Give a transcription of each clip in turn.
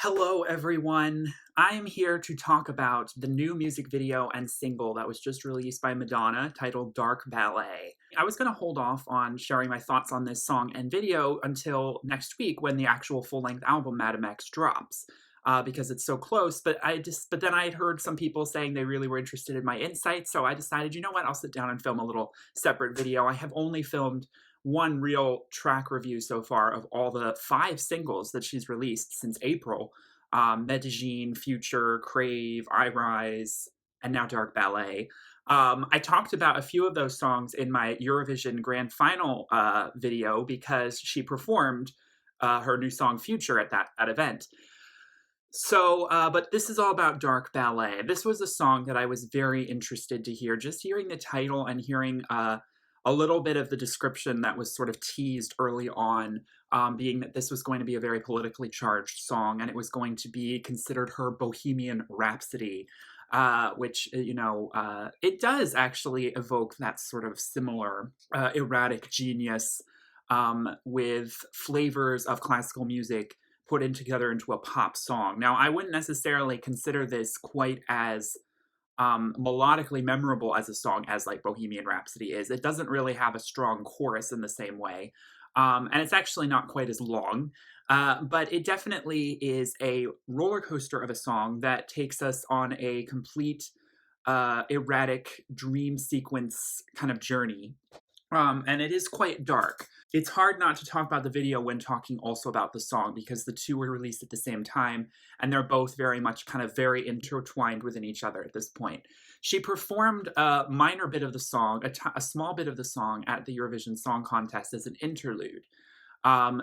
Hello, everyone. I am here to talk about the new music video and single that was just released by Madonna titled Dark Ballet. I was going to hold off on sharing my thoughts on this song and video until next week when the actual full-length album Madam X drops. Because it's so close, but then I had heard some people saying they really were interested in my insights, so I decided, you know what, I'll sit down and film a little separate video. I have only filmed one real track review so far of all the 5 singles that she's released since April. Medellin, Future, Crave, I Rise, and now Dark Ballet. I talked about a few of those songs in my Eurovision Grand Final video because she performed her new song Future at that event. But this is all about Dark Ballet. This was a song that I was very interested to hear. Just hearing the title and hearing a little bit of the description that was sort of teased early on, being that this was going to be a very politically charged song and it was going to be considered her Bohemian Rhapsody, which, it does actually evoke that sort of similar erratic genius with flavors of classical music put in together into a pop song. Now, I wouldn't necessarily consider this quite as melodically memorable as a song as like Bohemian Rhapsody is. It doesn't really have a strong chorus in the same way. And it's actually not quite as long, but it definitely is a roller coaster of a song that takes us on a complete erratic dream sequence kind of journey. And it is quite dark. It's hard not to talk about the video when talking also about the song because the two were released at the same time and they're both very much kind of very intertwined within each other at this point. She performed a minor bit of the song, a small bit of the song at the Eurovision Song Contest as an interlude.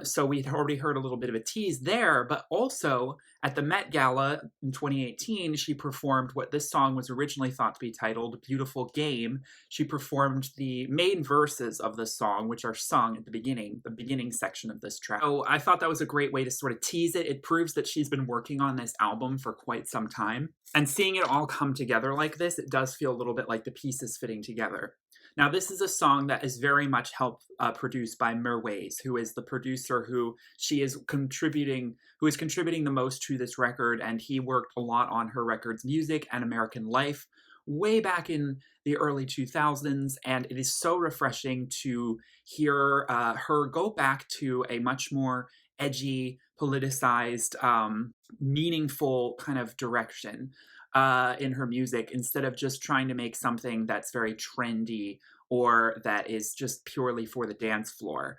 So we'd already heard a little bit of a tease there, but also at the Met Gala in 2018, she performed what this song was originally thought to be titled Beautiful Game. She performed the main verses of the song, which are sung at the beginning section of this track. So I thought that was a great way to sort of tease it. It proves that she's been working on this album for quite some time. And seeing it all come together like this, it does feel a little bit like the pieces fitting together. Now, this is a song that is very much produced by Merways, who is the producer who is contributing the most to this record, and he worked a lot on her record's music and American Life way back in the early 2000s, and it is so refreshing to hear her go back to a much more edgy, politicized, meaningful kind of direction in her music instead of just trying to make something that's very trendy or that is just purely for the dance floor.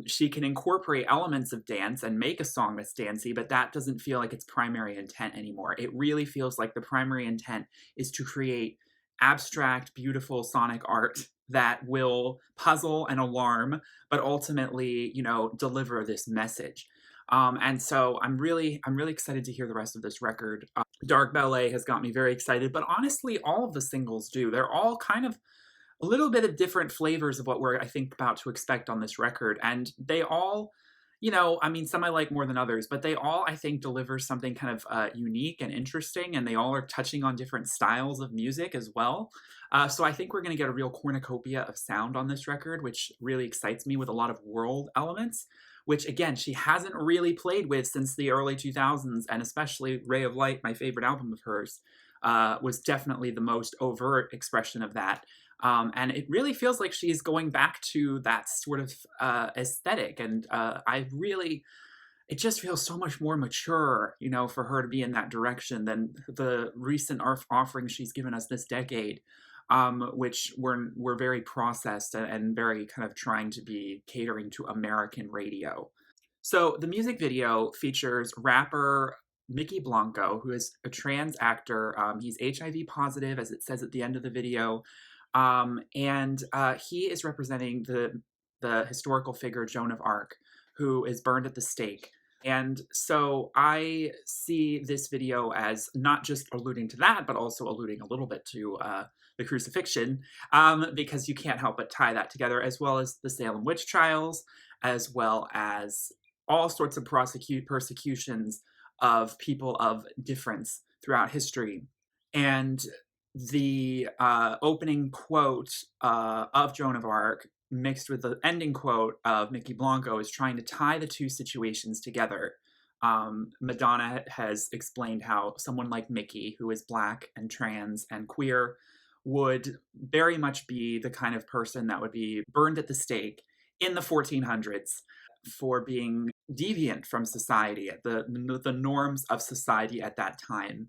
She can incorporate elements of dance and make a song that's dancey, but that doesn't feel like its primary intent anymore. It really feels like the primary intent is to create abstract, beautiful sonic art that will puzzle and alarm, but ultimately, deliver this message. And so I'm really excited to hear the rest of this record. Dark Ballet has got me very excited, but honestly, all of the singles do. They're all kind of a little bit of different flavors of what we're, I think, about to expect on this record. And they all, some I like more than others, but they all, I think, deliver something kind of unique and interesting, and they all are touching on different styles of music as well. So I think we're going to get a real cornucopia of sound on this record, which really excites me, with a lot of world elements, which, again, she hasn't really played with since the early 2000s, and especially Ray of Light, my favorite album of hers, was definitely the most overt expression of that. And it really feels like she's going back to that sort of aesthetic. And it just feels so much more mature, for her to be in that direction than the recent offerings she's given us this decade, which were very processed and very kind of trying to be catering to American radio. So the music video features rapper Mickey Blanco, who is a trans actor. He's HIV positive, as it says at the end of the video. And he is representing the historical figure Joan of Arc, who is burned at the stake. And so I see this video as not just alluding to that, but also alluding a little bit to the crucifixion, because you can't help but tie that together, as well as the Salem witch trials, as well as all sorts of persecutions of people of difference throughout history. And the opening quote of Joan of Arc mixed with the ending quote of Mickey Blanco is trying to tie the two situations together. Madonna has explained how someone like Mickey, who is black and trans and queer, would very much be the kind of person that would be burned at the stake in the 1400s for being deviant from society, the norms of society at that time.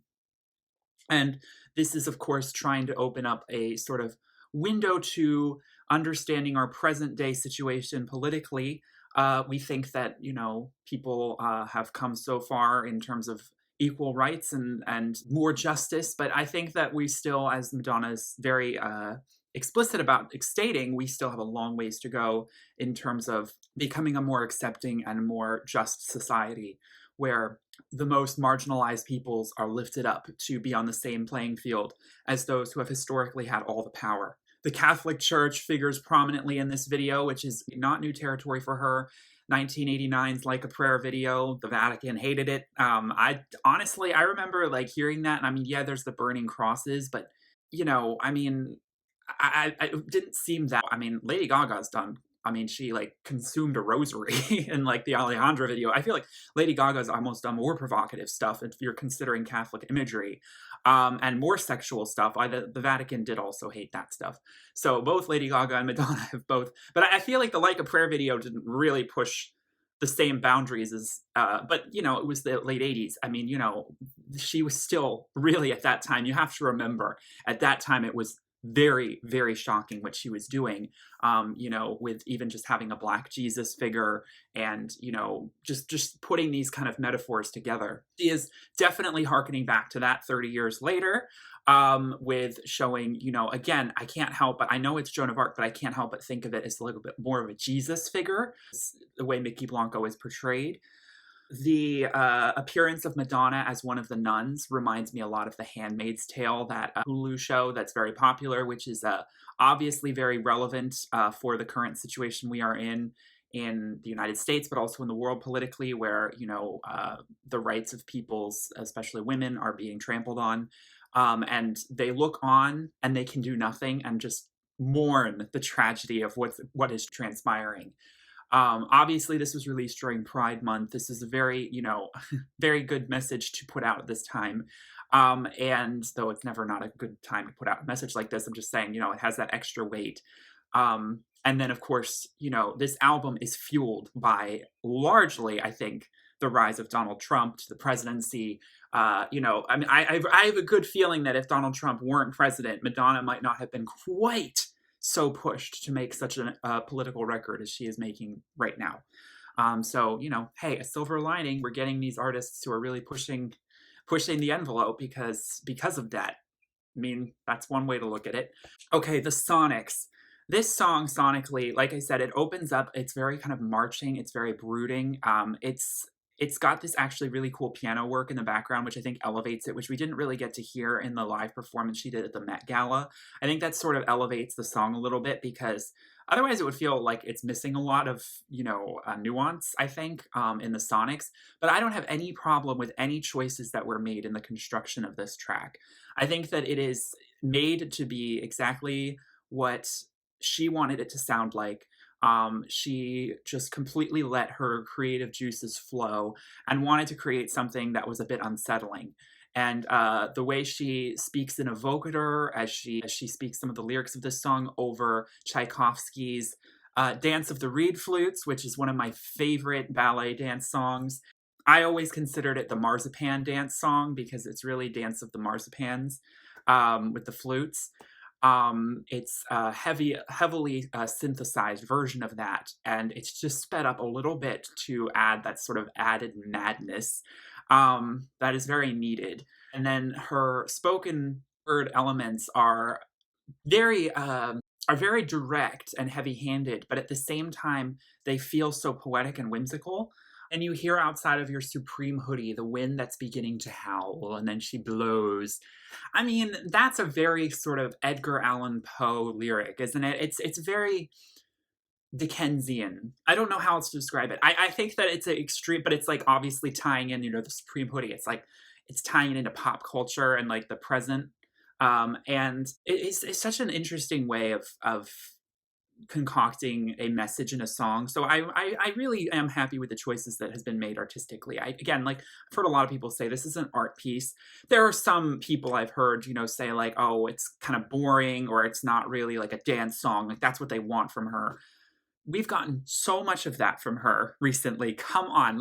And this is, of course, trying to open up a sort of window to understanding our present day situation politically. We think that, people have come so far in terms of equal rights and more justice, but I think that we still, as Madonna is very explicit about stating, we still have a long ways to go in terms of becoming a more accepting and more just society where the most marginalized peoples are lifted up to be on the same playing field as those who have historically had all the power. The Catholic Church figures prominently in this video, which is not new territory for her. 1989's Like a Prayer video, the Vatican hated it. I honestly, I remember like hearing that, and I mean, yeah, there's the burning crosses, but I mean, I it didn't seem that. I mean, Lady Gaga's done. I mean, she like consumed a rosary in like the Alejandra video. I feel like Lady Gaga's almost done more provocative stuff if you're considering Catholic imagery, and more sexual stuff. The Vatican did also hate that stuff. So both Lady Gaga and Madonna have both. But I feel like the Like a Prayer video didn't really push the same boundaries as, but it was the late 80s. I mean, she was still really at that time. You have to remember at that time it was very, very shocking what she was doing, with even just having a black Jesus figure and, just putting these kind of metaphors together. She is definitely harkening back to that 30 years later, with showing, again, I can't help but, I know it's Joan of Arc, but I can't help but think of it as a little bit more of a Jesus figure, the way Mickey Blanco is portrayed. The appearance of Madonna as one of the nuns reminds me a lot of The Handmaid's Tale, that Hulu show that's very popular, which is obviously very relevant for the current situation we are in the United States, but also in the world politically, where the rights of peoples, especially women, are being trampled on, and they look on and they can do nothing and just mourn the tragedy of what is transpiring. Obviously, this was released during Pride Month. This is a very, very good message to put out at this time. And though it's never not a good time to put out a message like this, I'm just saying, it has that extra weight. And then, of course, this album is fueled by largely, I think, the rise of Donald Trump to the presidency. I mean, I have a good feeling that if Donald Trump weren't president, Madonna might not have been quite so pushed to make such a political record as she is making right now. So hey, a silver lining, we're getting these artists who are really pushing the envelope because of that. I mean, that's one way to look at it. Okay, the sonics. This song sonically, like I said, it opens up. It's very kind of marching. It's very brooding. It's got this actually really cool piano work in the background, which I think elevates it, which we didn't really get to hear in the live performance she did at the Met Gala. I think that sort of elevates the song a little bit because otherwise it would feel like it's missing a lot of, nuance, I think, in the sonics. But I don't have any problem with any choices that were made in the construction of this track. I think that it is made to be exactly what she wanted it to sound like. She just completely let her creative juices flow and wanted to create something that was a bit unsettling. And the way she speaks in evocator as she speaks some of the lyrics of this song over Tchaikovsky's Dance of the Reed Flutes, which is one of my favorite ballet dance songs. I always considered it the Marzipan dance song because it's really Dance of the Marzipans, with the flutes. It's a heavily synthesized version of that, and it's just sped up a little bit to add that sort of added madness that is very needed. And then her spoken word elements are very direct and heavy-handed, but at the same time, they feel so poetic and whimsical. And you hear outside of your supreme hoodie the wind that's beginning to howl, and then she blows. I mean, that's a very sort of Edgar Allan Poe lyric, isn't it? It's very Dickensian. I don't know how else to describe it. I think that it's an extreme, but it's like obviously tying in, the supreme hoodie. It's like it's tying it into pop culture and like the present. And it's such an interesting way of concocting a message in a song. So I really am happy with the choices that has been made artistically. Again, like I've heard a lot of people say this is an art piece. There are some people I've heard, say like, oh, it's kind of boring or it's not really like a dance song. Like that's what they want from her. We've gotten so much of that from her recently. Come on,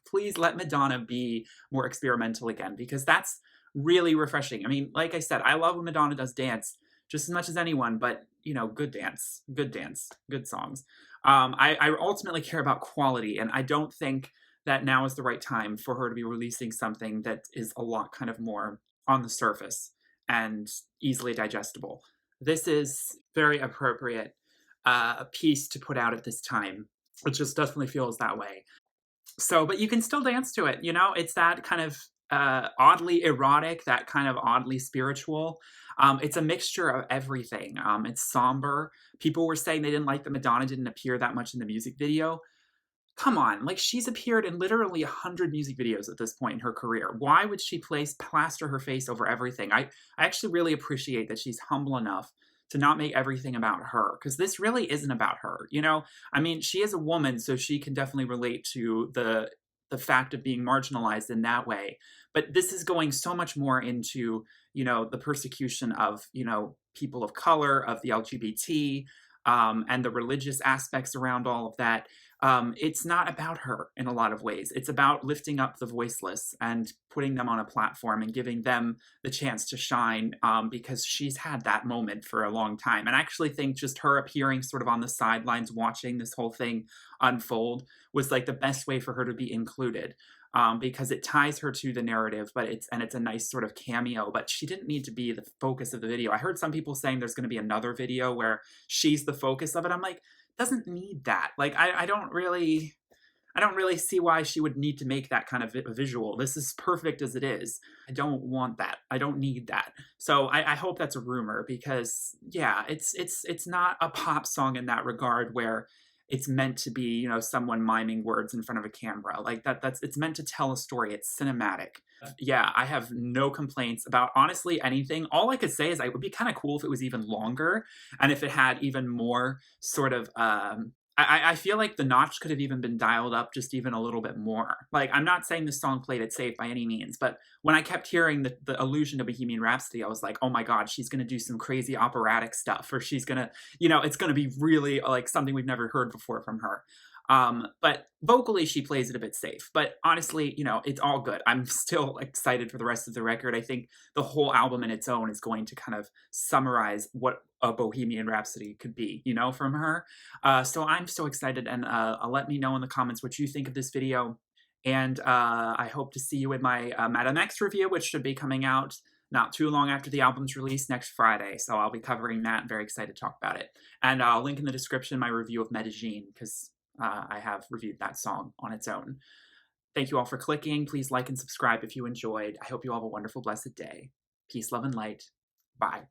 please let Madonna be more experimental again because that's really refreshing. I mean, like I said, I love when Madonna does dance just as much as anyone, but good dance, good songs. I ultimately care about quality, and I don't think that now is the right time for her to be releasing something that is a lot kind of more on the surface and easily digestible. This is very appropriate a piece to put out at this time. It just definitely feels that way. So, but you can still dance to it. It's that kind of oddly erotic, that kind of oddly spiritual. It's a mixture of everything. It's somber. People were saying they didn't like that Madonna didn't appear that much in the music video. Come on, like she's appeared in literally 100 music videos at this point in her career. Why would she plaster her face over everything? I actually really appreciate that she's humble enough to not make everything about her because this really isn't about her. I mean, she is a woman, so she can definitely relate to the fact of being marginalized in that way. But this is going so much more into, the persecution of, people of color, of the LGBT, and the religious aspects around all of that. It's not about her in a lot of ways. It's about lifting up the voiceless and putting them on a platform and giving them the chance to shine because she's had that moment for a long time. And I actually think just her appearing sort of on the sidelines watching this whole thing unfold was like the best way for her to be included. Because it ties her to the narrative, but it's a nice sort of cameo. But she didn't need to be the focus of the video. I heard some people saying there's going to be another video where she's the focus of it. I'm like, doesn't need that. Like, I don't really see why she would need to make that kind of a visual. This is perfect as it is. I don't want that. I don't need that. So I hope that's a rumor because yeah, it's not a pop song in that regard where it's meant to be, someone miming words in front of a camera. Like it's meant to tell a story. It's cinematic. Yeah, I have no complaints about honestly anything. All I could say is it would be kind of cool if it was even longer and if it had even more sort of I feel like the notch could have even been dialed up just even a little bit more. Like, I'm not saying this song played it safe by any means, but when I kept hearing the allusion to Bohemian Rhapsody, I was like, oh my God, she's going to do some crazy operatic stuff, or she's going to, it's going to be really like something we've never heard before from her. But vocally, she plays it a bit safe. But honestly, it's all good. I'm still excited for the rest of the record. I think the whole album in its own is going to kind of summarize what a Bohemian Rhapsody could be, from her. So I'm so excited, and let me know in the comments what you think of this video. And I hope to see you in my Madame X review, which should be coming out not too long after the album's release next Friday. So I'll be covering that. Very excited to talk about it. And I'll link in the description my review of Medellin, because I have reviewed that song on its own. Thank you all for clicking. Please like and subscribe if you enjoyed. I hope you all have a wonderful, blessed day. Peace, love, and light. Bye.